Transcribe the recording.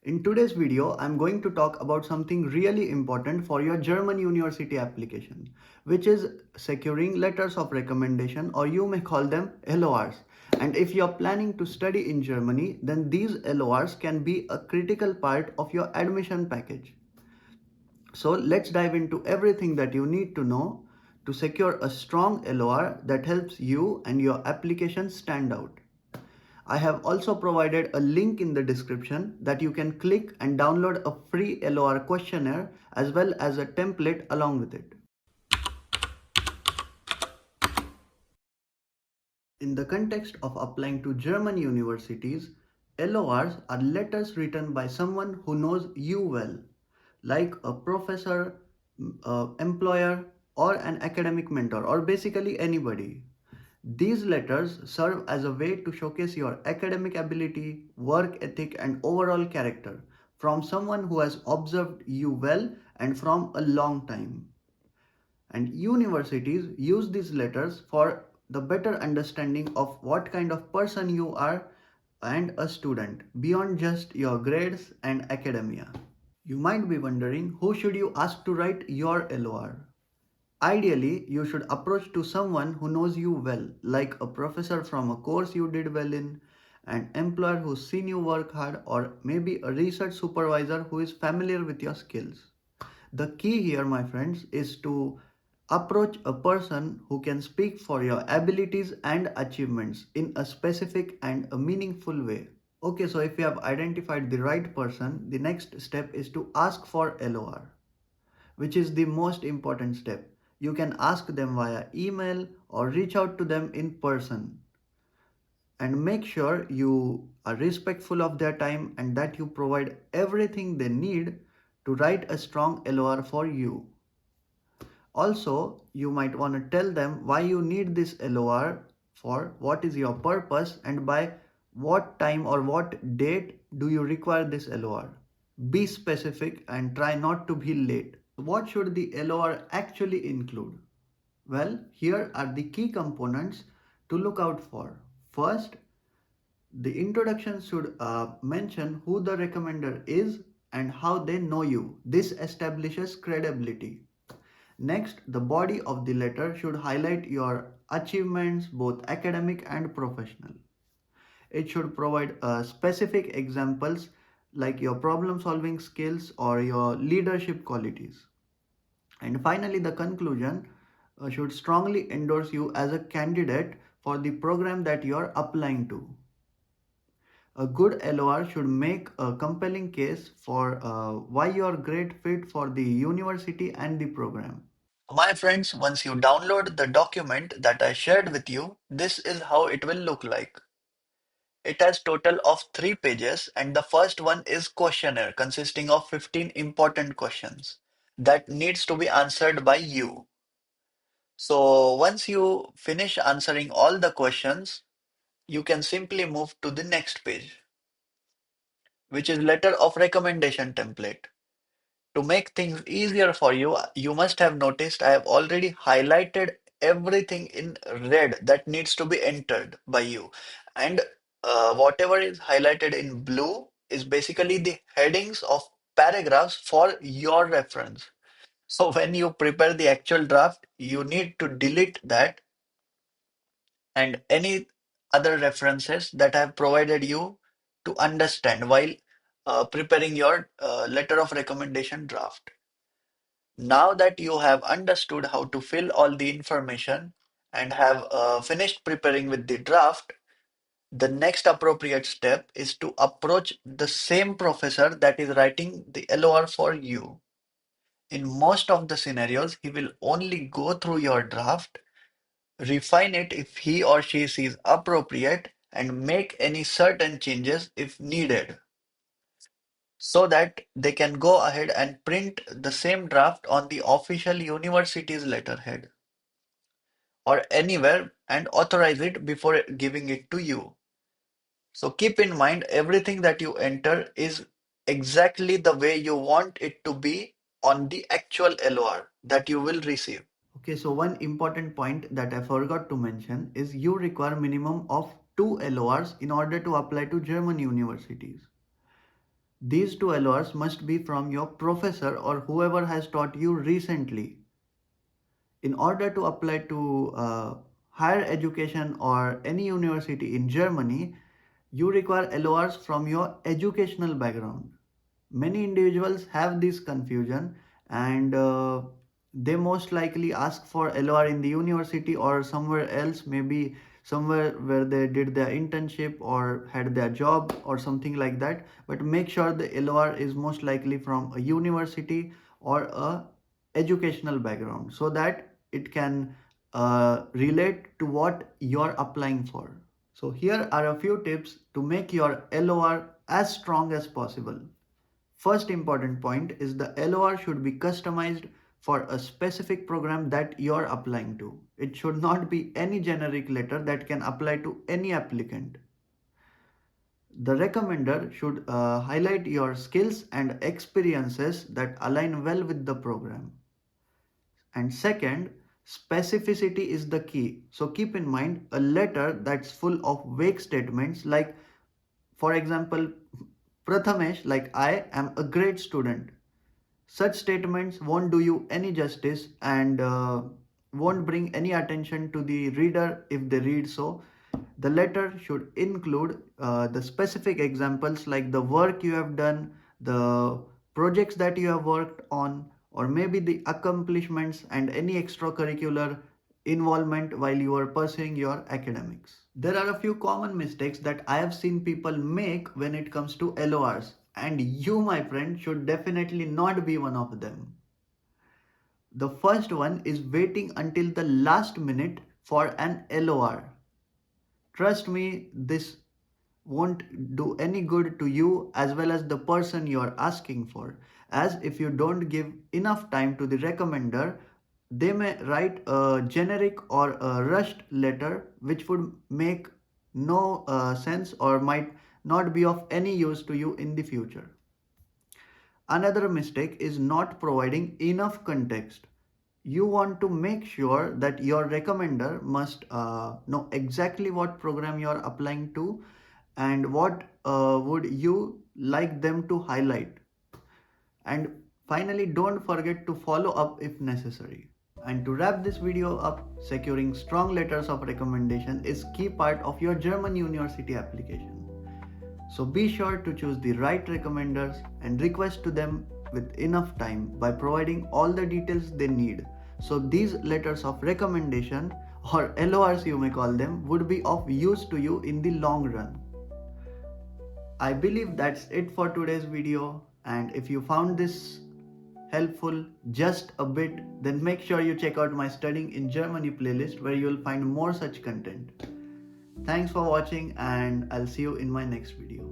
In today's video, I'm going to talk about something really important for your German university application, which is securing letters of recommendation, or you may call them LORs. And if you're planning to study in Germany, then these LORs can be a critical part of your admission package. So let's dive into everything that you need to know to secure a strong LOR that helps you and your application stand out. I have also provided a link in the description that you can click and download a free LOR questionnaire as well as a template along with it. In the context of applying to German universities, LORs are letters written by someone who knows you well, like a professor, employer, or an academic mentor, or basically anybody. These letters serve as a way to showcase your academic ability, work ethic, and overall character from someone who has observed you well and from a long time. And universities use these letters for the better understanding of what kind of person you are and a student beyond just your grades and academia. You might be wondering, who should you ask to write your LOR? Ideally, you should approach to someone who knows you well, like a professor from a course you did well in, an employer who's seen you work hard, or maybe a research supervisor who is familiar with your skills. The key here, my friends, is to approach a person who can speak for your abilities and achievements in a specific and a meaningful way. Okay, so if you have identified the right person, the next step is to ask for LOR, which is the most important step. You can ask them via email or reach out to them in person. And make sure you are respectful of their time and that you provide everything they need to write a strong LOR for you. Also, you might want to tell them why you need this LOR for, what is your purpose, and by what time or what date do you require this LOR. Be specific and try not to be late. What should the LOR actually include? Well, here are the key components to look out for. First, the introduction should mention who the recommender is and how they know you. This establishes credibility. Next, the body of the letter should highlight your achievements, both academic and professional. It should provide specific examples like your problem solving skills or your leadership qualities. And finally, the conclusion should strongly endorse you as a candidate for the program that you're applying to. A good LOR should make a compelling case for why you're a great fit for the university and the program. My friends, once you download the document that I shared with you, this is how it will look like. It has total of 3 pages, and the first one is questionnaire consisting of 15 important questions that needs to be answered by you. So once you finish answering all the questions, you can simply move to the next page, which is letter of recommendation template. To make things easier for you, you must have noticed I have already highlighted everything in red that needs to be entered by you. And whatever is highlighted in blue is basically the headings of paragraphs for your reference. So when you prepare the actual draft, you need to delete that and any other references that I have provided you to understand while preparing your letter of recommendation draft. Now that you have understood how to fill all the information and have finished preparing with the draft, the next appropriate step is to approach the same professor that is writing the LOR for you. In most of the scenarios, he will only go through your draft, refine it if he or she sees appropriate, and make any certain changes if needed, so that they can go ahead and print the same draft on the official university's letterhead or anywhere and authorize it before giving it to you. So keep in mind everything that you enter is exactly the way you want it to be on the actual LOR that you will receive. Okay, so one important point that I forgot to mention is you require minimum of 2 LORs in order to apply to German universities. These two LORs must be from your professor or whoever has taught you recently. In order to apply to higher education or any university in Germany, you require LORs from your educational background. Many individuals have this confusion, and they most likely ask for LOR in the university or somewhere else, maybe somewhere where they did their internship or had their job or something like that. But make sure the LOR is most likely from a university or a educational background so that it can relate to what you're applying for. So here are a few tips to make your LOR as strong as possible. First important point is the LOR should be customized for a specific program that you're applying to. It should not be any generic letter that can apply to any applicant. The recommender should highlight your skills and experiences that align well with the program. And second, specificity is the key. So keep in mind a letter that's full of vague statements like, for example, Prathamesh, like I am a great student. Such statements won't do you any justice and won't bring any attention to the reader if they read so. The letter should include the specific examples like the work you have done, the projects that you have worked on, or maybe the accomplishments and any extracurricular involvement while you are pursuing your academics. There are a few common mistakes that I have seen people make when it comes to LORs, and you, my friend, should definitely not be one of them. The first one is waiting until the last minute for an LOR. Trust me, this won't do any good to you as well as the person you are asking for. As if you don't give enough time to the recommender, they may write a generic or a rushed letter which would make no sense or might not be of any use to you in the future. Another mistake is not providing enough context. You want to make sure that your recommender must know exactly what program you are applying to and what would you like them to highlight. And finally, don't forget to follow up if necessary. And to wrap this video up, securing strong letters of recommendation is key part of your German university application. So be sure to choose the right recommenders and request to them with enough time by providing all the details they need. So these letters of recommendation, or LORs you may call them, would be of use to you in the long run. I believe that's it for today's video, and if you found this helpful just a bit, then make sure you check out my Studying in Germany playlist where you'll find more such content. Thanks for watching, and I'll see you in my next video.